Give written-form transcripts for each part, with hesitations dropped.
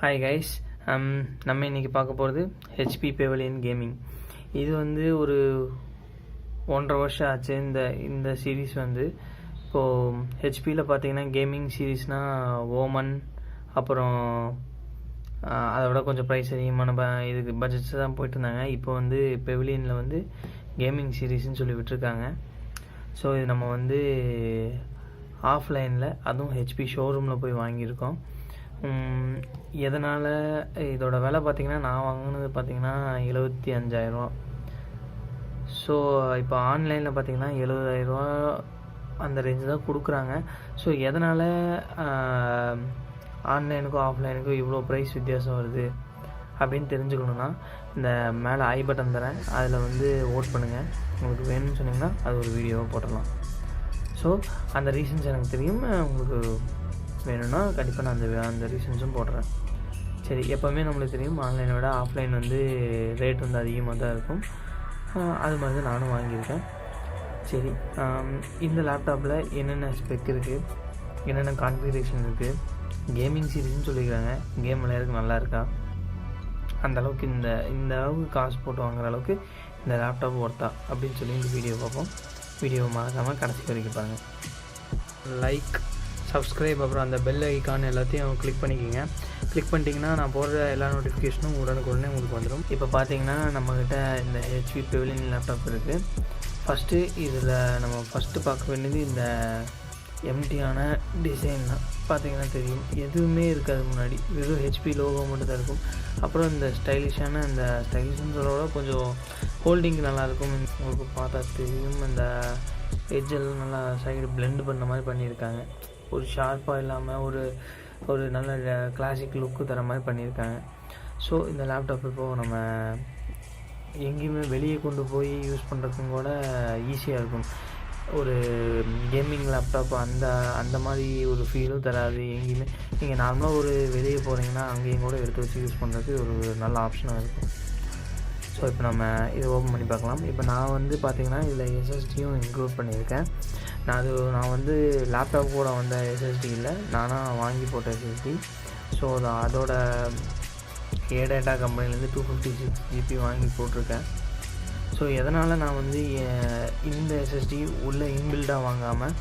Hi guys, நம்ம இன்றைக்கி பார்க்க போகிறது ஹெச்பி பெவிலியன் கேமிங். இது வந்து ஒரு 1.5 வருஷம் ஆச்சு. இந்த சீரீஸ் வந்து இப்போது ஹெச்பியில் பார்த்தீங்கன்னா கேமிங் சீரீஸ்னால் ஓமன், அப்புறம் அதை விட கொஞ்சம் ப்ரைஸ் அதிகமான இதுக்கு பட்ஜெட்ஸ் தான் போயிட்டு இருந்தாங்க. இப்போ வந்து பெவிலியனில் வந்து கேமிங் சீரீஸ்ன்னு சொல்லி விட்டுருக்காங்க. ஸோ இது நம்ம வந்து ஆஃப்லைனில், அதுவும் ஹெச்பி ஷோரூமில் போய் வாங்கியிருக்கோம். எதனால் இதோட விலை பார்த்திங்கன்னா, நான் வாங்கினது பார்த்திங்கன்னா 75,000. ஸோ இப்போ ஆன்லைனில் பார்த்திங்கன்னா 70,000 அந்த ரேஞ்சு தான் கொடுக்குறாங்க. ஸோ எதனால் ஆன்லைனுக்கும் ஆஃப்லைனுக்கும் இவ்வளோ ப்ரைஸ் வித்தியாசம் வருது அப்படின்னு தெரிஞ்சுக்கணுன்னா, இந்த மேலே ஐ பட்டன் தரேன், அதில் வந்து ஓட் பண்ணுங்கள். உங்களுக்கு வேணும்னு சொன்னிங்கன்னா அது ஒரு வீடியோவை போட்டுடலாம். ஸோ அந்த ரீசன்ஸ் எனக்கு தெரியும். உங்களுக்கு வேணும்னா கண்டிப்பாக நான் அந்த ரீசன்ஸும் போடுறேன். சரி, எப்போவுமே நம்மளுக்கு தெரியும் ஆன்லைனை விட ஆஃப்லைன் வந்து ரேட் வந்து அதிகமாக தான் இருக்கும். அது மாதிரி தான் நானும் வாங்கியிருக்கேன். சரி, இந்த லேப்டாப்பில் என்னென்ன ஸ்பெக் இருக்குது, என்னென்ன கான்ஃபிகரேஷன் இருக்குது, கேமிங் சீரீஸ்னு சொல்லியிருக்காங்க, கேம் விளையாடுறதுக்கு நல்லா இருக்கா, அந்தளவுக்கு இந்த அளவுக்கு காசு போட்டு வாங்குற அளவுக்கு இந்த லேப்டாப் ஒர்த்தா அப்படின்னு சொல்லி இந்த வீடியோ பார்ப்போம். வீடியோவை மறக்காமல் கடைசி வரைக்கும் பாருங்கள். லைக், சப்ஸ்கிரைப், அப்புறம் அந்த பெல் ஐக்கான் எல்லாத்தையும் கிளிக் பண்ணிக்கோங்க. கிளிக் பண்ணிட்டீங்கன்னா நான் போடுற எல்லா நோட்டிஃபிகேஷனும் உடனுக்குடனே உங்களுக்கு வந்துடும். இப்போ பார்த்தீங்கன்னா நம்மக்கிட்ட இந்த ஹெச்பி பெவிலியன் லேப்டாப் இருக்குது. ஃபஸ்ட்டு இதில் நம்ம பார்க்க வேண்டியது இந்த எம்டியான டிசைன் தான். பார்த்தீங்கன்னா தெரியும், எதுவுமே இருக்காது முன்னாடி, வெறும் ஹெச்பி லோகோ மட்டும் தான் இருக்கும். அப்புறம் இந்த ஸ்டைலிஷான இந்த ஸ்டைலிஷ்ன்றதோட கொஞ்சம் ஹோல்டிங் நல்லாயிருக்கும். உங்களுக்கு பார்த்தா தெரியும், இந்த எட்ஜெல்லாம் நல்லா சைடு பிளெண்ட் பண்ண மாதிரி பண்ணியிருக்காங்க. ஒரு ஷார்ப்பாக இல்லாமல் ஒரு நல்ல கிளாசிக் லுக்கு தர மாதிரி பண்ணியிருக்காங்க. ஸோ இந்த லேப்டாப் இப்போது நம்ம எங்கேயுமே வெளியே கொண்டு போய் யூஸ் பண்ணுறதுக்கும் கூட ஈஸியாக இருக்கும். ஒரு கேமிங் லேப்டாப் அந்த மாதிரி ஒரு ஃபீலும் தராது. எங்கேயுமே நீங்கள் நார்மலாக ஒரு வெளியே போகிறீங்கன்னா அங்கேயும் கூட எடுத்து வச்சு யூஸ் பண்ணுறதுக்கு ஒரு நல்ல ஆப்ஷனாக இருக்கும். ஸோ இப்போ நம்ம இதை ஓப்பன் பண்ணி பார்க்கலாம். இப்போ நான் வந்து பார்த்திங்கன்னா இதில் எஸ்எஸ்டியும் இன்க்ளூட் பண்ணியிருக்கேன். நான் வந்து லேப்டாப் கூட வந்த எஸ்எஸ்டி இல்லை, நானாக வாங்கி போட்ட எஸ்எஸ்டி. ஸோ அதோட ஏடேட்டா கம்பெனிலேருந்து 256 GB வாங்கி போட்டிருக்கேன். ஸோ எதனால் நான் வந்து இந்த எஸ்எஸ்டி உள்ளே இன்பில்டாக வாங்காமல்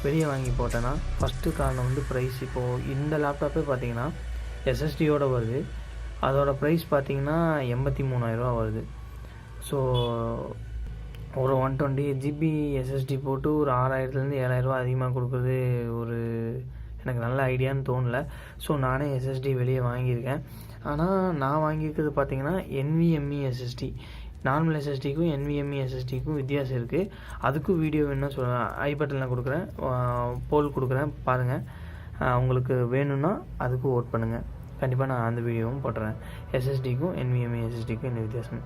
வெளியே வாங்கி போட்டேன்னா, ஃபஸ்ட்டு காரணம் வந்து ப்ரைஸ். இப்போது இந்த லேப்டாப்பே பார்த்திங்கன்னா எஸ்எஸ்டியோடு வருது. அதோட ப்ரைஸ் பார்த்திங்கன்னா 83,000 வருது. ஸோ ஒரு 128 GB எஸ்எஸ்டி போட்டு ஒரு 6,000லேருந்து 7,000 அதிகமாக கொடுக்குறது எனக்கு நல்ல ஐடியான்னு தோணலை. ஸோ நானே எஸ்எஸ்டி வெளியே வாங்கியிருக்கேன். ஆனால் நான் வாங்கியிருக்கிறது பார்த்திங்கன்னா NVMe எஸ்எஸ்டி. நார்மல் எஸ்எஸ்டிக்கும் NVMe எஸ்எஸ்டிக்கும் வித்தியாசம் இருக்குது. அதுக்கும் வீடியோ வேணும்னா சொல்லுவேன், ஐ பட்டனில் கொடுக்குறேன், போல் கொடுக்குறேன், பாருங்கள். உங்களுக்கு வேணும்னா அதுக்கும் ஓட் பண்ணுங்கள். கண்டிப்பாக நான் அந்த வீடியோவும் போட்டுறேன், எஸ்எஸ்டிக்கும் NVMe எஸ்எஸ்டிக்கும் என்ன வித்தியாசம்.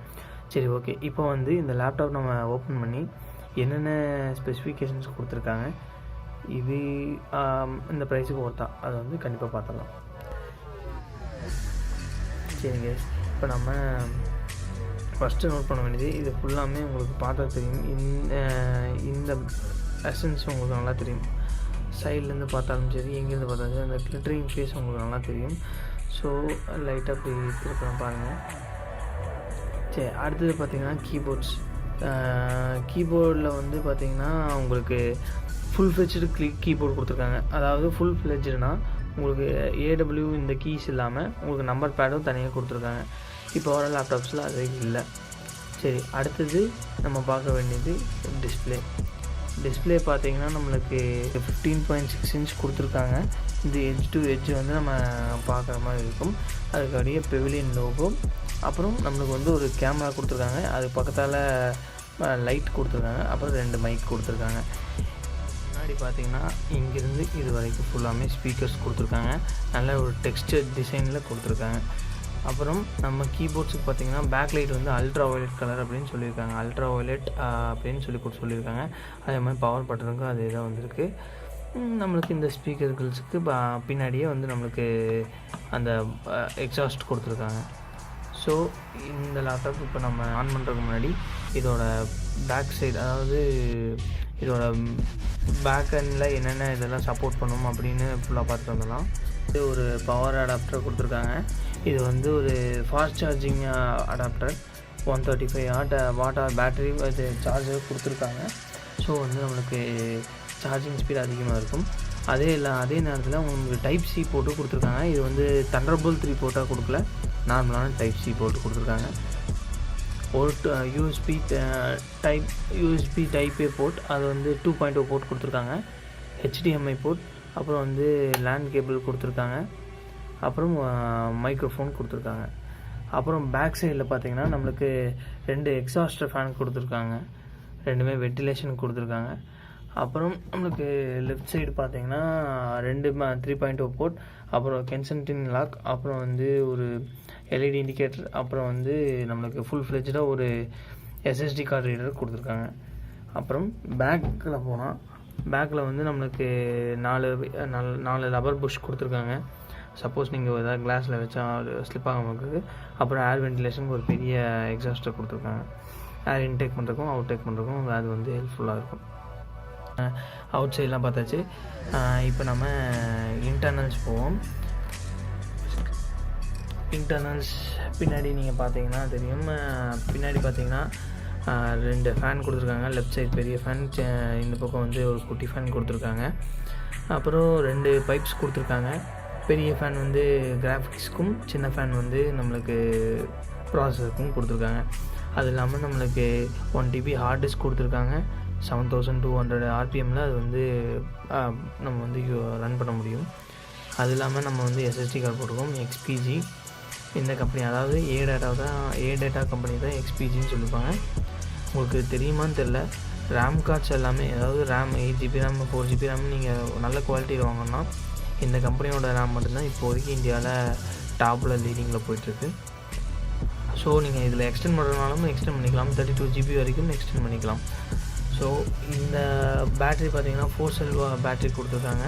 சரி, ஓகே. இப்போ வந்து இந்த லேப்டாப் நம்ம ஓப்பன் பண்ணி என்னென்ன ஸ்பெசிஃபிகேஷன்ஸ் கொடுத்துருக்காங்க, இது இந்த ப்ரைஸுக்கு ஒர்த்தா, அதை வந்து கண்டிப்பாக பார்த்துடலாம். சரி கேஸ், இப்போ நம்ம ஃபஸ்ட்டு நோட் பண்ண வேண்டியது, இது ஃபுல்லாமே உங்களுக்கு பார்த்தா தெரியும். இந்த எசன்ஸ் உங்களுக்கு நல்லா தெரியும். சைட்லேருந்து பார்த்தாலும் சரி, எங்கேருந்து பார்த்தாலும் சரி, அந்த கிளிட்டரிங் ஃபேஸ் உங்களுக்கு நல்லா தெரியும். ஸோ லைட்டாக அப்படி திருப்பலாம் பாருங்கள். சரி, அடுத்தது பார்த்திங்கன்னா கீபோர்டில் வந்து பார்த்திங்கன்னா உங்களுக்கு ஃபுல் ஃப்ளெட்ஜ்டு கீபோர்டு கொடுத்துருக்காங்க. அதாவது ஃபுல் ஃப்ளெட்ஜ்டுனா உங்களுக்கு AW இந்த கீஸ் இல்லாமல் உங்களுக்கு நம்பர் பேடும் தனியாக கொடுத்துருக்காங்க. இப்போ வர லேப்டாப்ஸில் அது இல்லை. சரி, அடுத்தது நம்ம பார்க்க வேண்டியது டிஸ்பிளே பார்த்திங்கன்னா நம்மளுக்கு 15.6 inch கொடுத்துருக்காங்க. இந்த எட்ஜ் டு எட்ஜ் வந்து நம்ம பார்க்குற மாதிரி இருக்கும். அதுக்கு அப்படியே பெவிலியன் லோகோ, அப்புறம் நம்மளுக்கு வந்து ஒரு கேமரா கொடுத்துருக்காங்க, அது பக்கத்தால் லைட் கொடுத்துருக்காங்க, அப்புறம் 2 மைக் கொடுத்துருக்காங்க. முன்னாடி பார்த்திங்கன்னா இங்கேருந்து இது வரைக்கும் ஃபுல்லாமே ஸ்பீக்கர்ஸ் கொடுத்துருக்காங்க. நல்ல ஒரு டெக்ஸ்டர் டிசைனில் கொடுத்துருக்காங்க. அப்புறம் நம்ம கீபோர்ட்ஸுக்கு பார்த்திங்கன்னா பேக் லைட் வந்து அல்ட்ரா வயலட் கலர் அப்படின்னு சொல்லியிருக்காங்க. அல்ட்ரா வயலட் அப்படின்னு சொல்லியிருக்காங்க. அதே மாதிரி பவர் பட்டனுக்கும் அதே தான் வந்திருக்கு. நம்மளுக்கு இந்த ஸ்பீக்கர்களுக்கு பின்னாடியே வந்து நம்மளுக்கு அந்த எக்ஸாஸ்ட் கொடுத்துருக்காங்க. ஸோ இந்த லேப்டாப் இப்போ நம்ம ஆன் பண்ணுறதுக்கு முன்னாடி இதோட பேக் சைடு, அதாவது இதோட பேக் எண்டில் என்னென்ன இதெல்லாம் சப்போர்ட் பண்ணும் அப்படின்னு ஃபுல்லாக பார்த்துட்டு வந்துடலாம். ஒரு பவர் அடாப்டர் கொடுத்துருக்காங்க. இது வந்து ஒரு fast charging adapter 135 what battery இது சார்ஜர் கொடுத்துருக்காங்க. ஸோ வந்து நம்மளுக்கு சார்ஜிங் ஸ்பீட் அதிகமாக இருக்கும். அதே நேரத்தில் உங்களுக்கு டைப் சி போட்டு கொடுத்துருக்காங்க. இது வந்து தண்டர்போல்ட் 3 போட்டால் கொடுக்கல, நார்மலான டைப் சி போட்டு கொடுத்துருக்காங்க. ஒரு யூஎஸ்பி டைப் ஏ போர்ட், அது வந்து 2.0 போர்ட் கொடுத்துருக்காங்க. HDMI போர்ட், அப்புறம் வந்து லேண்ட் கேபிள் கொடுத்துருக்காங்க. அப்புறம் மைக்ரோஃபோன் கொடுத்துருக்காங்க. அப்புறம் பேக் சைடில் பார்த்தீங்கன்னா நம்மளுக்கு 2 எக்ஸாஸ்டர் ஃபேன் கொடுத்துருக்காங்க. ரெண்டுமே வென்டிலேஷன் கொடுத்துருக்காங்க. அப்புறம் நம்மளுக்கு லெஃப்ட் சைடு பார்த்தீங்கன்னா 2 3.0 போர்ட், அப்புறம் கென்சன்டின் லாக், அப்புறம் வந்து ஒரு LED இண்டிகேட்டர், அப்புறம் வந்து நம்மளுக்கு ஃபுல் ஃப்ளெஜ்டாக ஒரு SSD கார்டு ரீடர் கொடுத்துருக்காங்க. அப்புறம் பேக்கில் வந்து நம்மளுக்கு 4 ரப்பர் புஷ் கொடுத்துருக்காங்க. சப்போஸ் நீங்கள் ஏதாவது கிளாஸில் வச்சா ஸ்லிப் ஆகாமல் இருக்குது. அப்புறம் ஏர் வென்டிலேஷனுக்கு ஒரு பெரிய எக்ஸாஸ்டர் கொடுத்துருக்காங்க. ஏர் இன்டேக் பண்ணுறதுக்கும் அவுட் டேக் பண்ணுறதுக்கும் அது வந்து ஹெல்ப்ஃபுல்லாக இருக்கும். அவுட் சைட்லாம் பார்த்தாச்சு. இப்போ நம்ம இன்டர்னல்ஸ் போவோம். இன்டர்னல்ஸ் பின்னாடி நீங்கள் பார்த்தீங்கன்னா தெரியும். பின்னாடி பார்த்தீங்கன்னா 2 ஃபேன் கொடுத்துருக்காங்க. லெஃப்ட் சைடு பெரிய ஃபேன், இந்த பக்கம் வந்து ஒரு குட்டி ஃபேன் கொடுத்துருக்காங்க. அப்புறம் 2 பைப்ஸ் கொடுத்துருக்காங்க. பெரிய ஃபேன் வந்து கிராஃபிக்ஸ்க்கும், சின்ன ஃபேன் வந்து நம்மளுக்கு ப்ராசஸருக்கும் கொடுத்துருக்காங்க. அது இல்லாமல் நம்மளுக்கு 1 TB ஹார்ட் டிஸ்க் கொடுத்துருக்காங்க. 7200 RPMல அது வந்து நம்ம வந்து ரன் பண்ண முடியும். அது இல்லாமல் நம்ம வந்து SSD கார்டு போட்டிருக்கோம். XPG இந்த கம்பெனி, அதாவது ஏ டேட்டா கம்பெனி தான் XPGன்னு சொல்லியிருப்பாங்க. உங்களுக்கு தெரியுமான்னு தெரில. ரேம் கார்ட்ஸ் எல்லாமே, அதாவது RAM 8GB RAM 4GB RAM நீங்கள் நல்ல குவாலிட்டியில் வாங்கினா இந்த கம்பெனியோட ரேம் மட்டும்தான் இப்போதைக்கு இந்தியாவில் டாப்பில் லீடிங்கில் போயிட்டுருக்கு. ஸோ நீங்கள் இதில் எக்ஸ்டெண்ட் பண்ணுறதுனாலும் எக்ஸ்டெண்ட் பண்ணிக்கலாம். 32GB வரைக்கும் எக்ஸ்டெண்ட் பண்ணிக்கலாம். ஸோ இந்த பேட்ரி பார்த்தீங்கன்னா 4 செல் பேட்ரி கொடுத்துருக்காங்க.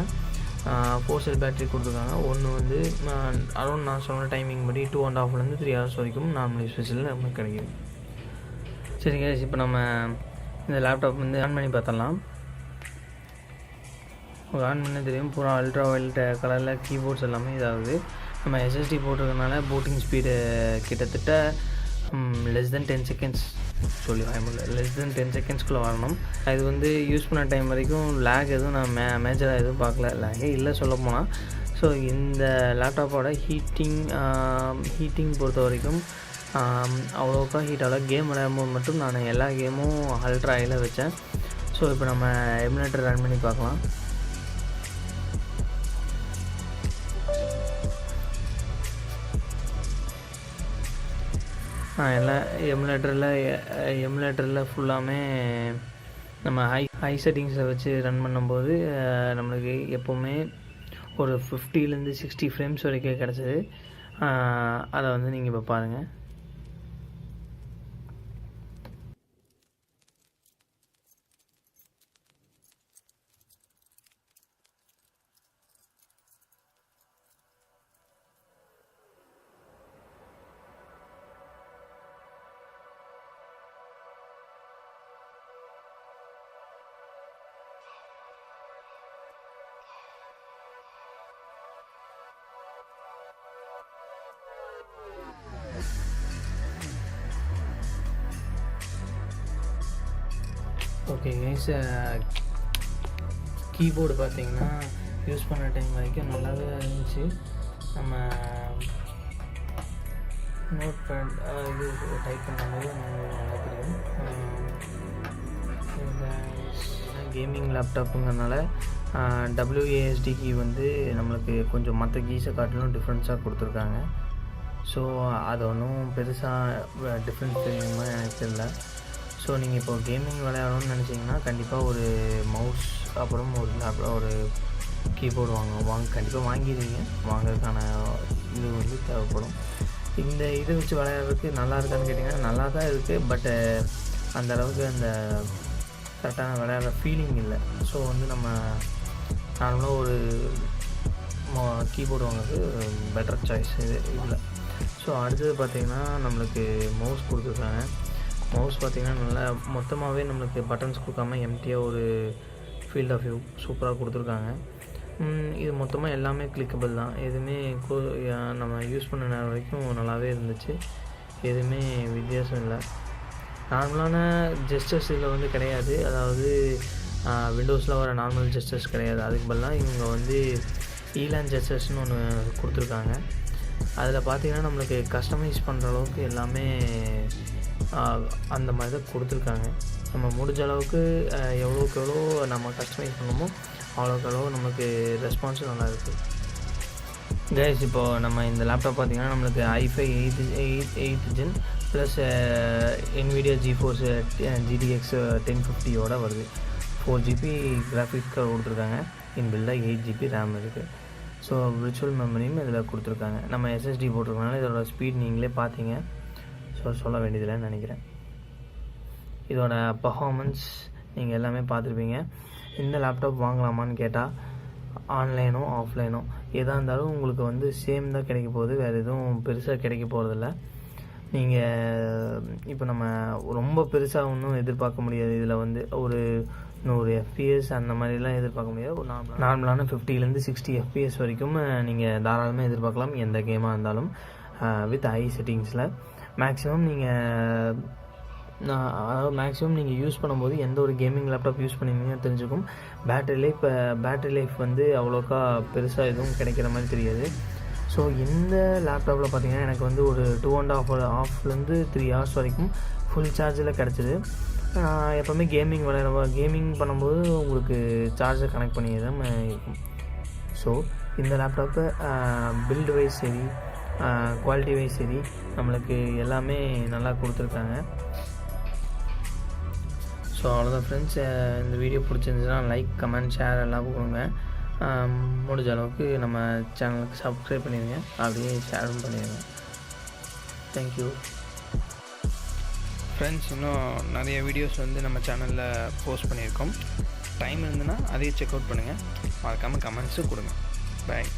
4 செல் பேட்ரி கொடுத்துருக்காங்க. ஒன்று வந்து அரௌண்ட் நான் சொன்ன டைமிங் படி 2.5 to 3 hours வரைக்கும் நார்மல் ஸ்பெஷலில் நமக்கு கிடைக்குது. சரிங்க, இப்போ நம்ம இந்த லேப்டாப் வந்து ஆன் பண்ணி பார்த்தலாம். ஆன் பண்ண தெரியும், பூரா அல்ட்ரா வைலட் கலரில் கீபோர்ட்ஸ் எல்லாமே இதாகுது. நம்ம SSD போட்டிருக்கனால பூட்டிங் ஸ்பீடு கிட்டத்தட்ட less than 10 seconds less than 10 செகண்ட்ஸ்குள்ளே வரணும். இது வந்து யூஸ் பண்ண டைம் வரைக்கும் லேக் எதுவும் நான் மேஜராக எதுவும் பார்க்கல, லேகே இல்லை சொல்ல போனால். ஸோ இந்த லேப்டாப்போட ஹீட்டிங் பொறுத்த வரைக்கும் அவ்வளோக்கா ஹீட் ஆகல. கேம் விளையாடும்போது மட்டும் நான் எல்லா கேமும் அல்ட்ரா ஹையில் வச்சேன். ஸோ இப்போ நம்ம எமுலேட்டர் ரன் பண்ணி பார்க்கலாம். எல்லாம் எமுலேட்டரில் ஃபுல்லாமே நம்ம ஹை செட்டிங்ஸை வச்சு ரன் பண்ணும்போது நம்மளுக்கு எப்போவுமே ஒரு 50 to 60 ஃப்ரேம்ஸ் வரைக்கும் கிடச்சிது. அதை வந்து நீங்கள் இப்போ பாருங்கள். ஓகே கைஸ், கீபோர்டு பார்த்தீங்கன்னா யூஸ் பண்ண டைம் வரைக்கும் நல்லாவே இருந்துச்சு. நம்ம நோட் பேட் இது டைப் பண்ணும்போது நல்லா தெரியும். கேமிங் லேப்டாப்புங்கிறதுனால WASD கீ வந்து நம்மளுக்கு கொஞ்சம் மற்ற கீஸை காட்டிலும் டிஃப்ரென்ஸாக கொடுத்துருக்காங்க. ஸோ அது ஒன்றும் பெருசாக டிஃப்ரென்ஸ் தெரியுமா எனக்கு தெரியல. ஸோ நீங்கள் இப்போ கேமிங் விளையாடணும்னு நினச்சிங்கன்னா கண்டிப்பாக ஒரு மவுஸ் அப்புறம் ஒரு கீபோர்டு கண்டிப்பாக வாங்கிடுவீங்க. வாங்கிறதுக்கான இது வந்து தேவைப்படும். இந்த இதை வச்சு விளையாடுறதுக்கு நல்லா இருக்கான்னு கேட்டிங்கன்னா நல்லா தான் இருக்குது. பட்டு அந்தளவுக்கு அந்த கரெக்டான விளையாடுற ஃபீலிங் இல்லை. ஸோ வந்து நம்ம நார்மலாக ஒரு கீபோர்டு வாங்குறது பெட்டர் சாய்ஸ் இதில். ஸோ அடுத்தது பார்த்திங்கன்னா நம்மளுக்கு மவுஸ் கொடுத்துருக்காங்க. மவுஸ் பார்த்திங்கன்னா நல்லா மொத்தமாகவே நம்மளுக்கு பட்டன்ஸ் கொடுக்காம எம்டியாக ஒரு ஃபீல்ட் ஆஃப் வியூ சூப்பராக கொடுத்துருக்காங்க. இது மொத்தமாக எல்லாமே கிளிக்கபிள் தான். எதுவுமே நம்ம யூஸ் பண்ண நேரம் வரைக்கும் நல்லாவே இருந்துச்சு. எதுவுமே வித்தியாசம் இல்லை. நார்மலான ஜெஸ்டர்ஸ் இதில் வந்து கிடையாது. அதாவது விண்டோஸில் வர நார்மல் ஜெஸ்டர்ஸ் கிடையாது. அதுக்கு பதிலாக இவங்க வந்து ஈலான் ஜெஸ்டர்ஸ்னு ஒன்று கொடுத்துருக்காங்க. அதில் பார்த்திங்கன்னா நம்மளுக்கு கஸ்டமைஸ் பண்ணுற அளவுக்கு எல்லாமே அந்த மாதிரி தான் கொடுத்துருக்காங்க. நம்ம முடிஞ்ச அளவுக்கு எவ்வளோக்கு எவ்வளோ நம்ம கஸ்டமைஸ் பண்ணணுமோ அவ்வளோக்கு எவ்வளோ நமக்கு ரெஸ்பான்ஸும் நல்லா இருக்குது. கைஸ், இப்போது நம்ம இந்த லேப்டாப் பார்த்திங்கன்னா நம்மளுக்கு i5 8th gen plus NVIDIA GeForce GTX 1050 வருது. 4GB கிராஃபிக்ஸ் கார்டு கொடுத்துருக்காங்க. இன்பில்டாக 8GB ரேம் இருக்குது. ஸோ விர்ச்சுவல் மெமரியும் இதில் கொடுத்துருக்காங்க. நம்ம SSD போட்டிருக்கனால இதோட ஸ்பீட் நீங்களே பார்த்தீங்க. ஸோ சொல்ல வேண்டியதில்லைன்னு நினைக்கிறேன். இதோட பர்ஃபார்மன்ஸ் நீங்கள் எல்லாமே பார்த்துருப்பீங்க. இந்த லேப்டாப் வாங்கலாமான்னு கேட்டால் ஆன்லைனோ ஆஃப்லைனோ எதாக இருந்தாலும் உங்களுக்கு வந்து சேம் தான் கிடைக்க போகுது. வேறு எதுவும் பெருசாக கிடைக்க போகிறதில்ல. நீங்கள் இப்போ நம்ம ரொம்ப பெருசாக ஒன்றும் எதிர்பார்க்க முடியாது. இதில் வந்து ஒரு 100 FPS அந்த மாதிரிலாம் எதிர்பார்க்க முடியாது. ஒரு நார்மலான 50லேருந்து 60 FPS வரைக்கும் நீங்கள் தாராளமாக எதிர்பார்க்கலாம், எந்த கேமாக இருந்தாலும் வித் ஹை செட்டிங்ஸில். மேக்ஸிமம் நீங்கள் யூஸ் பண்ணும்போது எந்த ஒரு கேமிங் லேப்டாப் யூஸ் பண்ணியிருந்தீங்கன்னு தெரிஞ்சுக்கும். பேட்டரி லைஃப் வந்து அவ்வளோக்கா பெருசாக எதுவும் கிடைக்கிற மாதிரி தெரியாது. ஸோ இந்த லேப்டாப்பில் பார்த்திங்கன்னா எனக்கு வந்து ஒரு 2.5 3 hours வரைக்கும் ஃபுல் சார்ஜில் கிடச்சிது. எப்போவுமே கேமிங் பண்ணும்போது உங்களுக்கு சார்ஜர் கனெக்ட் பண்ணி தான் இருக்கும். ஸோ இந்த லேப்டாப்பு பில்டு வைஸ் சரி, குவாலிட்டி வைஸ் சரி, நம்மளுக்கு எல்லாமே நல்லா கொடுத்துருக்காங்க. ஸோ அவ்வளோதான் ஃப்ரெண்ட்ஸ். இந்த வீடியோ பிடிச்சிருந்துச்சுன்னா லைக், கமெண்ட், ஷேர் எல்லாம் கொடுங்க. முடிஞ்ச அளவுக்கு நம்ம சேனலுக்கு சப்ஸ்கிரைப் பண்ணிடுங்க, அப்படியே ஷேரும் பண்ணிடுங்க. Thank you friends. இன்னும் நிறைய வீடியோஸ் வந்து நம்ம சேனலில் போஸ்ட் பண்ணியிருக்கோம். டைம் இருந்ததுன்னா அதையே செக் அவுட் பண்ணுங்கள். மறக்காமல் கமெண்ட்ஸும் கொடுங்க. பாய்.